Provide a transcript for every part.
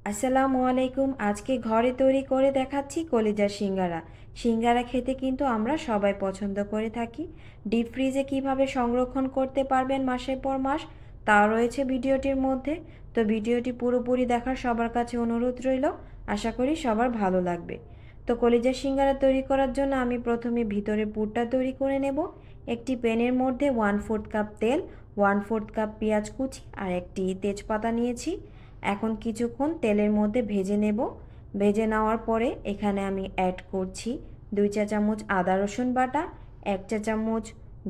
আসসালামু আলাইকুম। আজকে ঘরে তৈরি করে দেখাচ্ছি কলিজার সিঙ্গারা। সিঙ্গারা খেতে কিন্তু আমরা সবাই পছন্দ করে থাকি। ডিপ ফ্রিজে কিভাবে সংরক্ষণ করতে পারবেন মাসের পর মাস তা রয়েছে ভিডিওটির মধ্যে। তো ভিডিওটি পুরোপুরি দেখার সবার কাছে অনুরোধ রইল। আশা করি সবার ভালো লাগবে। তো কলিজার সিঙ্গারা তৈরি করার জন্য আমি প্রথমে ভিতরে পুরটা তৈরি করে নেব। একটি প্যানের মধ্যে 1/4 কাপ তেল, 1/4 কাপ পেঁয়াজ কুচি আর একটি তেজপাতা নিয়েছি। এখন কিছুক্ষণ তেলের মধ্যে ভেজে নেব। ভেজে নেওয়ার পরে এখানে আমি অ্যাড করছি 2 চা চামচ আদা রসুন বাটা, 1 চা চামচ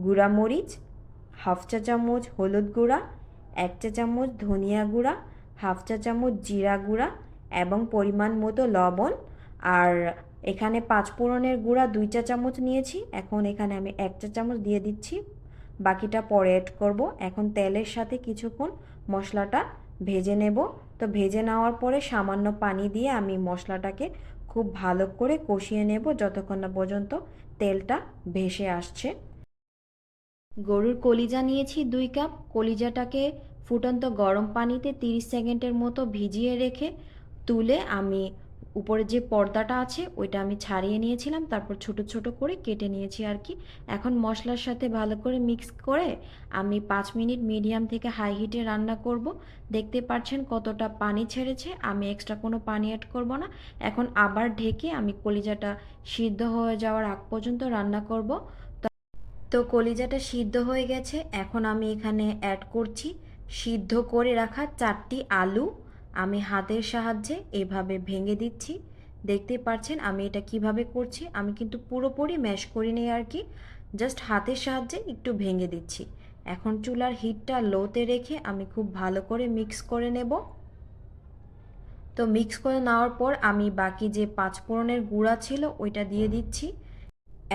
গুঁড়া মরিচ, হাফ চা চামচ হলুদ গুঁড়া, 1 চা চামচ ধনিয়া গুঁড়া, হাফ চা চামচ জিরা গুঁড়া এবং পরিমাণ মতো লবণ। আর এখানে পাঁচফোড়নের গুঁড়া 2 চা চামচ নিয়েছি। এখন এখানে আমি 1 চা চামচ দিয়ে দিচ্ছি, বাকিটা পরে অ্যাড করব। এখন তেলের সাথে কিছুক্ষণ মশলাটা ভেজে নেব। তো ভেজে নেওয়ার পরে সামান্য পানি দিয়ে আমি মশলাটাকে খুব ভালো করে কষিয়ে নেব যতক্ষণ না পর্যন্ত তেলটা ভেসে আসছে। গরুর কলিজা নিয়েছি 2 কাপ। কলিজাটাকে ফুটন্ত গরম পানিতে 30 সেকেন্ডের মতো ভিজিয়ে রেখে তুলে আমি উপরে যে পর্দাটা আছে ওইটা আমি ছাড়িয়ে নিয়েছিলাম, তারপর ছোট ছোট করে কেটে নিয়েছি আর কি। এখন মশলার সাথে ভালো করে মিক্স করে আমি 5 মিনিট মিডিয়াম থেকে হাই হিটে রান্না করব। দেখতে পাচ্ছেন কতটা পানি ছেড়েছে, আমি এক্সট্রা কোনো পানি অ্যাড করব না। এখন আবার ঢেকে আমি কলিজাটা সিদ্ধ হয়ে যাওয়ার আগ পর্যন্ত রান্না করব। তো কলিজাটা সিদ্ধ হয়ে গেছে। এখন আমি এখানে অ্যাড করছি সিদ্ধ করে রাখা 4টি আলু। আমি হাতের সাহায্যে এভাবে ভেঙে দিচ্ছি। দেখতে পাচ্ছেন আমি এটা কিভাবে করছি। আমি কিন্তু পুরোপুরি ম্যাশ করিনি আর কি, জাস্ট হাতের সাহায্যে একটু ভেঙে দিচ্ছি। এখন চুলার হিটটা লোতে রেখে আমি খুব ভালো করে মিক্স করে নেব। তো মিক্স করে নেওয়ার পর আমি বাকি যে পাঁচফোড়নের গুঁড়া ছিল ওইটা দিয়ে দিচ্ছি।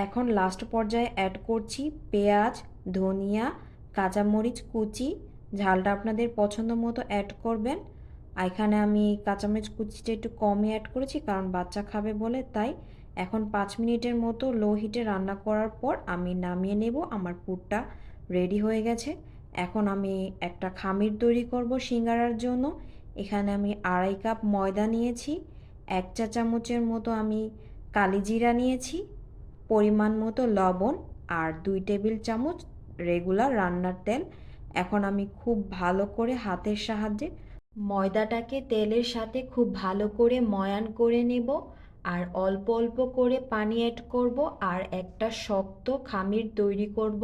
এখন লাস্ট পর্যায়ে অ্যাড করছি পেঁয়াজ, ধনিয়া, কাঁচামরিচ কুচি। ঝালটা আপনাদের পছন্দ মতো অ্যাড করবেন। এখানে আমি কাঁচামরিচ কুচিটা একটু কমই অ্যাড করেছি কারণ বাচ্চা খাবে বলে, তাই। এখন 5 মিনিটের মতো লো হিটে রান্না করার পর আমি নামিয়ে নেব। আমার পুরটা রেডি হয়ে গেছে। এখন আমি একটা খামির তৈরি করব সিঙ্গারার জন্য। এখানে আমি 2.5 কাপ ময়দা নিয়েছি, 1 চা চামচের মতো আমি কালিজিরা নিয়েছি, পরিমাণ মতো লবণ আর 2 টেবিল চামচ রেগুলার রান্নার তেল। এখন আমি খুব ভালো করে হাতের সাহায্যে ময়দাটাকে তেলের সাথে খুব ভালো করে ময়ান করে নেব। আর অল্প অল্প করে পানি অ্যাড করব আর একটা শক্ত খামির তৈরি করব।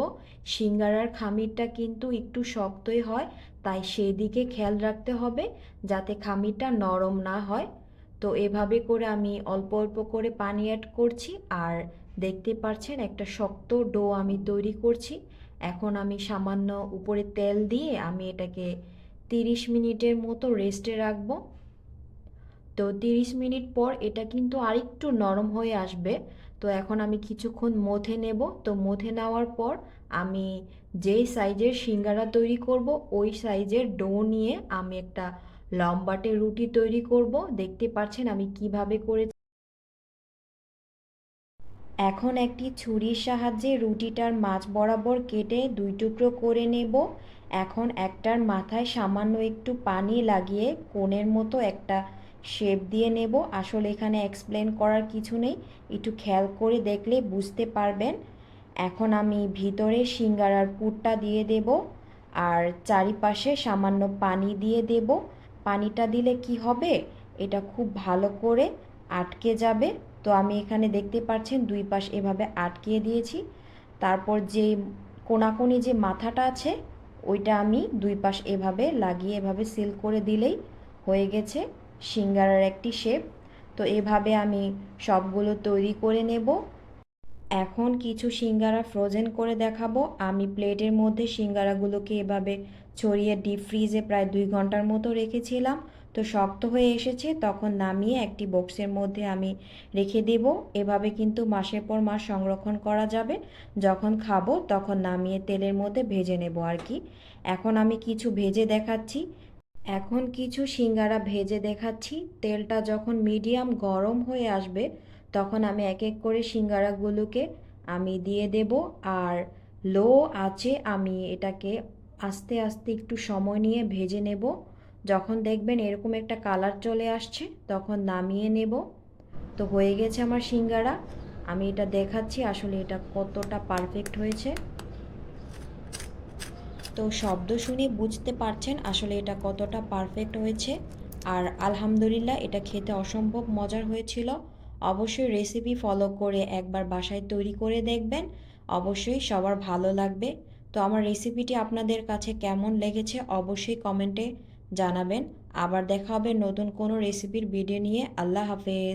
সিঙ্গারার খামিরটা কিন্তু একটু শক্তই হয়, তাই সেই দিকে খেয়াল রাখতে হবে যাতে খামিরটা নরম না হয়। তো এভাবে করে আমি অল্প অল্প করে পানি অ্যাড করছি আর দেখতে পাচ্ছেন একটা শক্ত ডো আমি তৈরি করছি। এখন আমি সামান্য উপরে তেল দিয়ে আমি এটাকে 30 মিনিটের মতো রেস্টে রাখবো। তো 30 মিনিট পর এটা কিন্তু আরেকটু নরম হয়ে আসবে। তো এখন আমি কিছুক্ষণ মথে নেব। তো মথে নেওয়ার পর আমি যেই সাইজের সিঙ্গারা তৈরি করব ওই সাইজের ডো নিয়ে আমি একটা লম্বাটে রুটি তৈরি করব। দেখতে পাচ্ছেন আমি কিভাবে করে। এখন একটি ছুরির সাহায্যে রুটিটার মাঝ বরাবর কেটে 2 টুকরো করে নেব। এখন একটার মাথায় সামান্য একটু পানি লাগিয়ে কোণের মতো একটা শেপ দিয়ে নেব। আসলে এখানে এক্সপ্লেন করার কিছু নেই, একটু খেয়াল করে দেখলে বুঝতে পারবেন। এখন আমি ভিতরে সিঙ্গারার পুরটা দিয়ে দেব আর চারিপাশে সামান্য পানি দিয়ে দেব। পানিটা দিলে কি হবে, এটা খুব ভালো করে আটকে যাবে। তো আমি এখানে দেখতে পাচ্ছেন 2 পাশ এভাবে আটকিয়ে দিয়েছি। তারপর যে কোনাকুনি যে মাথাটা আছে ওইটা আমি 2 পাশ এভাবে লাগিয়ে এভাবে সিল করে দিলেই হয়ে গেছে সিঙ্গারার একটি শেপ। তো এভাবে আমি সবগুলো তৈরি করে নেব। এখন কিছু সিঙ্গারা ফ্রোজেন করে দেখাবো। আমি প্লেটের মধ্যে সিঙ্গারাগুলোকে এভাবে ছড়িয়ে ডিপ ফ্রিজে প্রায় 2 ঘন্টার মতো রেখেছিলাম। তো শক্ত হয়ে এসেছে, তখন নামিয়ে একটি বক্সের মধ্যে আমি রেখে দেব। এভাবে কিন্তু মাসের পর মাস সংরক্ষণ করা যাবে। যখন খাবো তখন নামিয়ে তেলের মধ্যে ভেজে নেব আর কি। এখন আমি কিছু ভেজে দেখাচ্ছি। এখন কিছু সিঙ্গারা ভেজে দেখাচ্ছি। তেলটা যখন মিডিয়াম গরম হয়ে আসবে তখন আমি এক এক করে সিঙ্গারাগুলোকে আমি দিয়ে দেব। আর লো আঁচে আমি এটাকে আস্তে আস্তে একটু সময় নিয়ে ভেজে নেব যখন দেখবেন এরকম একটা কালার চলে আসছে তখন নামিয়ে নেব। তো হয়ে গেছে আমার সিঙ্গারা। আমি এটা দেখাচ্ছি আসলে এটা কতটা পারফেক্ট হয়েছে। তো শব্দ শুনে বুঝতে পারছেন আসলে এটা কতটা পারফেক্ট হয়েছে। আর আলহামদুলিল্লাহ এটা খেতে অসম্ভব মজার হয়েছিল। অবশ্যই রেসিপি ফলো করে একবার বাসায় তৈরি করে দেখবেন, অবশ্যই সবার ভালো লাগবে। তো আমার রেসিপিটি আপনাদের কাছে কেমন লেগেছে অবশ্যই কমেন্টে জানাবেন। আবার দেখা হবে নতুন কোনো রেসিপির ভিডিও নিয়ে। আল্লাহ হাফেজ।